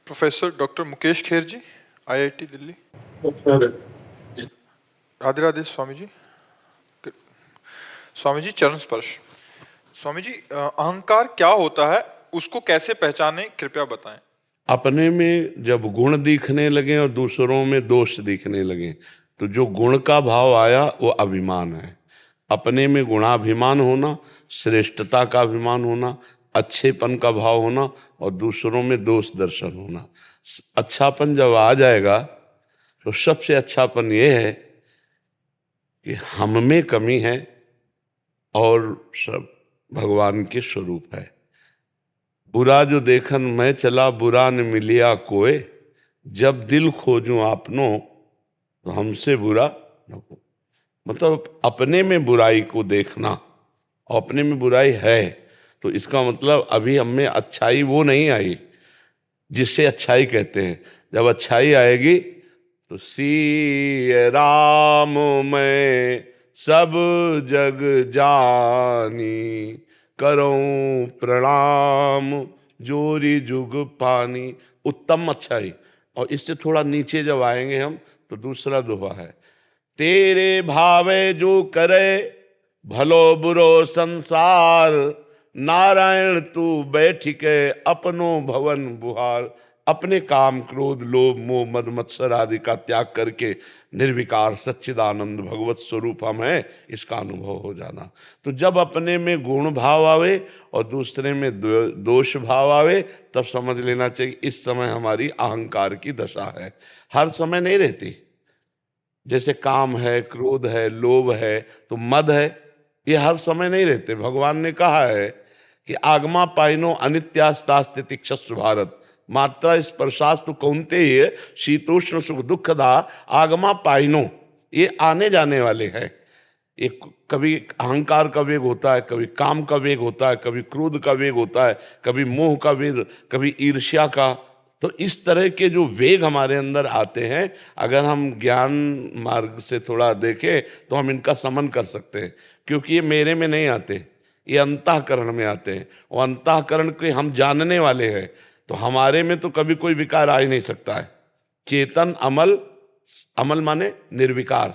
Professor doctor Mukesh Kher जी, IIT Delhi. Radhe Radhe Swami ji. Swami ji चरण स्पर्श। स्वामी जी, अहंकार क्या होता है, उसको कैसे पहचाने, कृपया बताएं। अपने में जब गुण दिखने लगे और दूसरों में दोष दिखने लगे तो जो गुण का भाव आया वो अभिमान है। अपने में गुणाभिमान होना, श्रेष्ठता का अभिमान होना, अच्छेपन का भाव होना और दूसरों में दोष दर्शन होना। अच्छापन जब आ जाएगा तो सबसे अच्छापन ये है कि हम में कमी है और सब भगवान के स्वरूप है। बुरा जो देखन मैं चला, बुरा न मिलिया कोय, जब दिल खोजूं आपनो तो हमसे बुरा न हो। मतलब अपने में बुराई को देखना, और अपने में बुराई है तो इसका मतलब अभी हम में अच्छाई वो नहीं आई जिससे अच्छाई कहते हैं। जब अच्छाई आएगी तो सी राम मैं सब जग जानी, करूं प्रणाम जोरी जुग पानी। उत्तम अच्छाई। और इससे थोड़ा नीचे जब आएंगे हम तो दूसरा दोहा है, तेरे भावे जो करे भलो बुरो संसार, नारायण तू बैठ के अपनो भवन बुहार। अपने काम क्रोध लोभ मोह मद मत्सर आदि का त्याग करके निर्विकार सच्चिदानंद भगवत स्वरूप हम है, इसका अनुभव हो जाना। तो जब अपने में गुण भाव आवे और दूसरे में दोष भाव आवे तब समझ लेना चाहिए इस समय हमारी अहंकार की दशा है। हर समय नहीं रहती। जैसे काम है, क्रोध है, लोभ है, तो मद है, ये हर समय नहीं रहते। भगवान ने कहा है कि आगमा पाइनो अनित्यास्तास्ति तिक्षस्व भारत, मात्रा स्पर्शास्तु कौन्तेय शीतोष्ण सुख दुखदा आगमा पाइनो। ये आने जाने वाले हैं। एक कभी अहंकार का वेग होता है, कभी काम का वेग होता है, कभी क्रोध का वेग होता है, कभी मोह का वेग, कभी ईर्ष्या का। तो इस तरह के जो वेग हमारे अंदर आते हैं, अगर हम ज्ञान मार्ग से थोड़ा देखें तो हम इनका समन कर सकते हैं, क्योंकि ये मेरे में नहीं आते, ये अंतःकरण में आते हैं। और अंतःकरण के हम जानने वाले हैं, तो हमारे में तो कभी कोई विकार आ ही नहीं सकता है। चेतन अमल, अमल माने निर्विकार,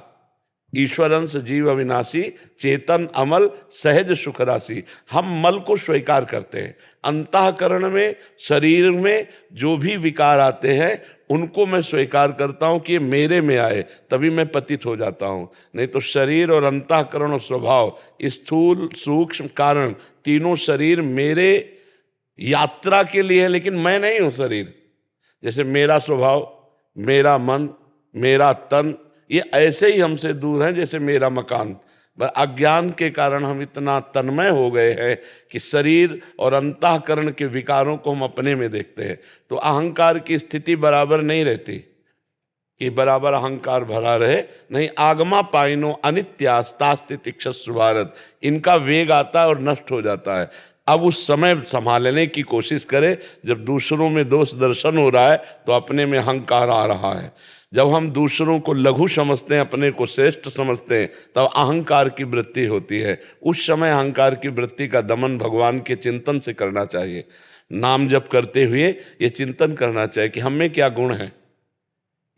ईश्वरंस जीव अविनाशी, चेतन अमल सहज सुख राशि। हम मल को स्वीकार करते हैं। अंतःकरण में, शरीर में जो भी विकार आते हैं उनको मैं स्वीकार करता हूं कि ये मेरे में आए, तभी मैं पतित हो जाता हूं। नहीं तो शरीर और अंतःकरण और स्वभाव, स्थूल सूक्ष्म कारण, तीनों शरीर मेरे यात्रा के लिए है, लेकिन मैं नहीं हूं शरीर। जैसे मेरा स्वभाव, मेरा मन, मेरा तन, ये ऐसे ही हमसे दूर हैं जैसे मेरा मकान। अज्ञान के कारण हम इतना तन्मय हो गए हैं कि शरीर और अंतःकरण के विकारों को हम अपने में देखते हैं। तो अहंकार की स्थिति बराबर नहीं रहती कि बराबर अहंकार भरा रहे। नहीं, आगमा पाइनो अनित्यास्तास्ति तिक्षस्व भारत, इनका वेग आता है और नष्ट हो जाता है। अब उस समय संभालने की कोशिश करें जब दूसरों में दोष दर्शन हो रहा है तो अपने में अहंकार आ रहा है। जब हम दूसरों को लघु समझते हैं, अपने को श्रेष्ठ समझते हैं, तब अहंकार की वृत्ति होती है। उस समय अहंकार की वृत्ति का दमन भगवान के चिंतन से करना चाहिए। नाम जप करते हुए ये चिंतन करना चाहिए कि हम में क्या गुण है।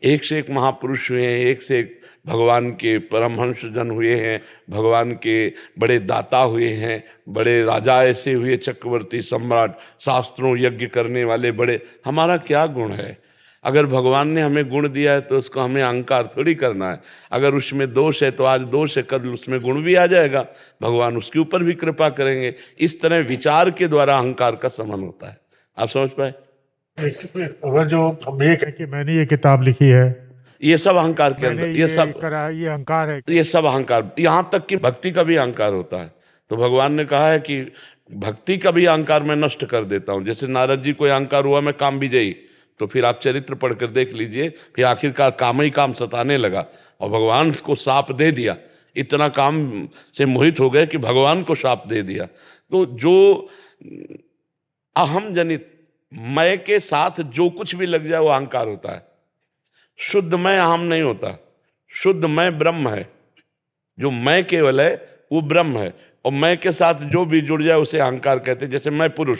एक से एक महापुरुष हुए हैं, एक से एक भगवान के परमहंस जन हुए हैं, भगवान के बड़े दाता हुए हैं, बड़े राजा ऐसे हुए, चक्रवर्ती सम्राट, शास्त्रों यज्ञ करने वाले बड़े। हमारा क्या गुण है? अगर भगवान ने हमें गुण दिया है तो उसको हमें अहंकार थोड़ी करना है। अगर उसमें दोष है तो आज दोष है, कल उसमें गुण भी आ जाएगा, भगवान उसके ऊपर भी कृपा करेंगे। इस तरह विचार के द्वारा अहंकार का समन होता है। आप समझ पाए? अगर जो हम ये कहें कि मैंने ये किताब लिखी है, ये सब अहंकार के अंदर, ये सब करा, ये अहंकार है। ये सब अहंकार। यहाँ तक कि भक्ति का भी अहंकार होता है। तो भगवान ने कहा है कि भक्ति का भी अहंकार मैं नष्ट कर देता हूँ। जैसे नारद जी को अहंकार हुआ मैं काम विजयी, तो फिर आप चरित्र पढ़कर देख लीजिए, फिर आखिरकार काम ही काम सताने लगा और भगवान को शाप दे दिया। इतना काम से मोहित हो गए कि भगवान को शाप दे दिया। तो जो अहम जनित मैं के साथ जो कुछ भी लग जाए वो अहंकार होता है। शुद्ध मैं अहम नहीं होता, शुद्ध मैं ब्रह्म है। जो मैं केवल है वो ब्रह्म है, और मैं के साथ जो भी जुड़ जाए उसे अहंकार कहते हैं। जैसे मैं पुरुष,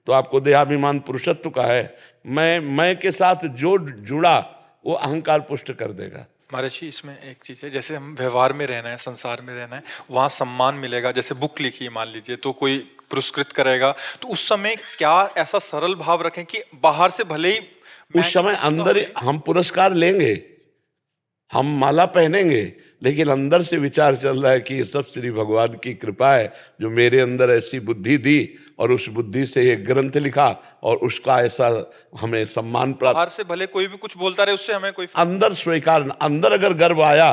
तो आपको देहाभिमान पुरुषत्व का है। मैं के साथ जो जुड़ा वो अहंकार पुष्ट कर देगा। महर्षि, इसमें एक चीज है, जैसे हम व्यवहार में रहना है, संसार में रहना है, वहां सम्मान मिलेगा। जैसे बुक लिखी है मान लीजिए, तो कोई पुरस्कृत करेगा, तो उस समय क्या ऐसा सरल भाव रखें कि बाहर से भले ही उस समय अंदर हम पुरस्कार लेंगे, हम माला पहनेंगे, लेकिन अंदर से विचार चल रहा है कि ये सब श्री भगवान की कृपा है जो मेरे अंदर ऐसी बुद्धि दी और उस बुद्धि से एक ग्रंथ लिखा और उसका ऐसा हमें सम्मान प्राप्त। बाहर से भले कोई भी कुछ बोलता रहे, उससे हमें कोई अंदर स्वीकार, अंदर अगर गर्व आया,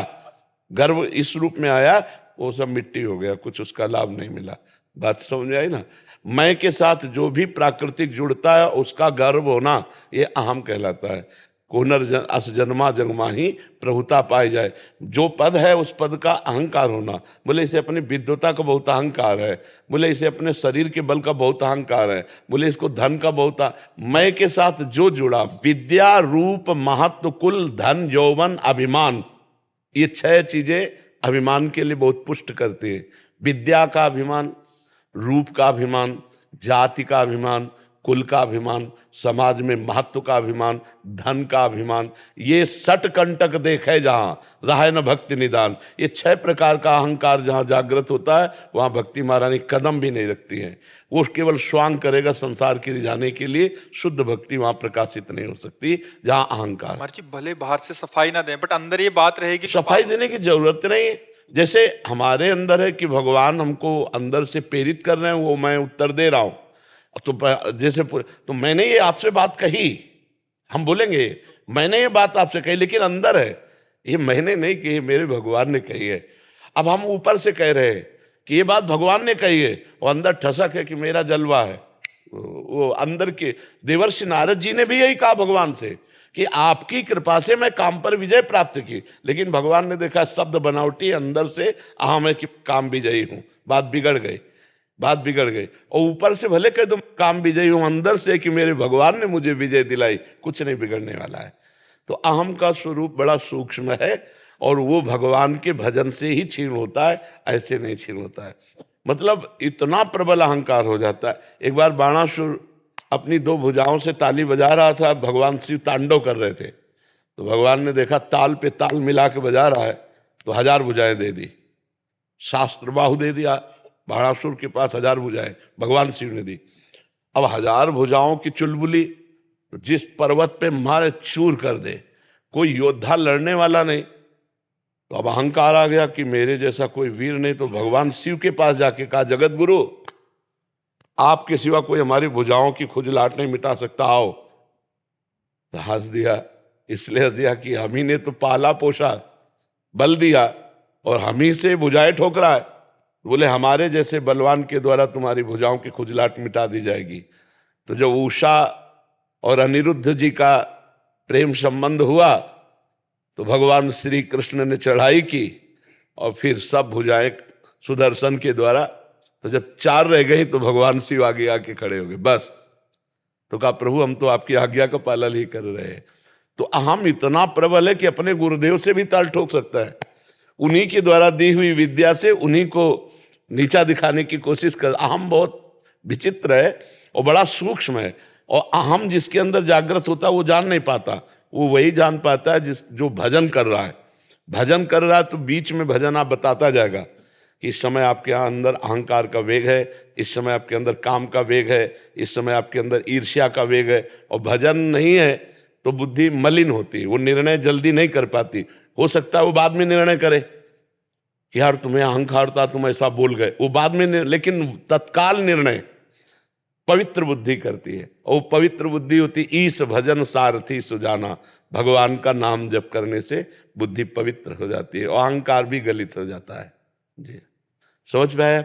गर्व इस रूप में आया, वो सब मिट्टी हो गया, कुछ उसका लाभ नहीं मिला। बात समझ आई ना? मैं के साथ जो भी प्राकृतिक जुड़ता है उसका गर्व होना, ये अहम कहलाता है। अस जन्मा जन्मा ही प्रभुता पाई जाए। जो पद है उस पद का अहंकार होना, बोले इसे अपनी विद्वता का बहुत अहंकार है, बोले इसे अपने शरीर के बल का बहुत अहंकार है, बोले इसको धन का बहुत मैं के साथ जो जुड़ा, विद्या रूप महत्व कुल धन यौवन अभिमान, ये 6 चीजें अभिमान के लिए बहुत पुष्ट करती है। विद्या का अभिमान, रूप का अभिमान, जाति का अभिमान, कुल का अभिमान, समाज में महत्व का अभिमान, धन का अभिमान, ये 60 कंटक देखे जहां रहा न भक्ति निदान। ये 6 प्रकार का अहंकार जहां जागृत होता है वहां भक्ति महारानी कदम भी नहीं रखती है। वो केवल स्वांग करेगा संसार के रिझाने के लिए, शुद्ध भक्ति वहां प्रकाशित नहीं हो सकती जहां अहंकार। महर्षि भले बाहर से सफाई ना दें, बट अंदर ये बात रहेगी, सफाई देने की जरूरत नहीं है। जैसे हमारे अंदर है कि भगवान हमको अंदर से प्रेरित कर रहे हैं, वो मैं उत्तर दे रहा हूं। तो जैसे तो मैंने ये आपसे बात कही, हम बोलेंगे मैंने ये बात आपसे कही, लेकिन अंदर है ये मैंने नहीं कही, मेरे भगवान ने कही है। अब हम ऊपर से कह रहे हैं कि ये बात भगवान ने कही है, और अंदर ठसक है कि मेरा जलवा है। वो अंदर के देवर्षि नारद जी ने भी यही कहा भगवान से कि आपकी कृपा से मैं काम पर विजय प्राप्त की, लेकिन भगवान ने देखा शब्द बनावटी, अंदर से अहम है कि काम विजयी हूं। बात बिगड़ गई, बात बिगड़ गई। और ऊपर से भले कह दो काम विजयी हूं, अंदर से कि मेरे भगवान ने मुझे विजय दिलाई, कुछ नहीं बिगड़ने वाला है। तो अहम का स्वरूप बड़ा सूक्ष्म है और वो भगवान के भजन से ही छीन होता है, ऐसे नहीं छीन होता है। मतलब इतना प्रबल अहंकार हो जाता है। एक बार बाणासुर अपनी 2 भुजाओं से ताली बजा रहा था, भगवान शिव तांडव कर रहे थे, तो भगवान ने देखा ताल पे ताल मिला के बजा रहा है, तो 1000 भुजाएं दे दी, शास्त्र बाहु दे दिया। बाणासुर के पास 1000 भुजाएं भगवान शिव ने दी। अब 1000 भुजाओं की चुलबुली जिस पर्वत पे मारे चूर कर दे, कोई योद्धा लड़ने वाला नहीं, तो अब अहंकार आ गया कि मेरे जैसा कोई वीर नहीं। तो भगवान शिव के पास जाके कहा, जगत गुरु आपके सिवा कोई हमारी भुजाओं की खुजलाहट नहीं मिटा सकता, आओ। तो हंस दिया, इसलिए हंस दिया कि हम ही ने तो पाला पोषा, बल दिया, और हम ही से भुजाएं ठोकरा है। बोले हमारे जैसे बलवान के द्वारा तुम्हारी भुजाओं की खुजलाहट मिटा दी जाएगी। तो जब उषा और अनिरुद्ध जी का प्रेम संबंध हुआ तो भगवान श्री कृष्ण ने चढ़ाई की और फिर सब भुजाएं सुदर्शन के द्वारा, तो जब 4 रह गई तो भगवान शिव आगे आके खड़े हो गए, बस। तो कहा प्रभु हम तो आपकी आज्ञा का पालन ही कर रहे हैं। तो अहम इतना प्रबल है कि अपने गुरुदेव से भी ताल ठोक सकता है, उन्हीं के द्वारा दी हुई विद्या से उन्हीं को नीचा दिखाने की कोशिश कर। अहम बहुत विचित्र है और बड़ा सूक्ष्म है, और अहम जिसके अंदर जागृत होता है वो जान नहीं पाता, वो वही जान पाता है जो भजन कर रहा है। भजन कर रहा है तो बीच में भजन आप बताता जाएगा कि इस समय आपके यहाँ अंदर अहंकार का वेग है, इस समय आपके अंदर काम का वेग है, इस समय आपके अंदर ईर्ष्या का वेग है। और भजन नहीं है तो बुद्धि मलिन होती है, वो निर्णय जल्दी नहीं कर पाती। हो सकता है वो बाद में निर्णय करे कि यार तुम्हें अहंकार था, तुम ऐसा बोल गए, वो बाद में लेकिन तत्काल निर्णय पवित्र बुद्धि करती है। और वो पवित्र बुद्धि होती ईश भजन सारथी सुजाना, भगवान का नाम जप करने से बुद्धि पवित्र हो जाती है और अहंकार भी गलित हो जाता है। जी समझ में आया?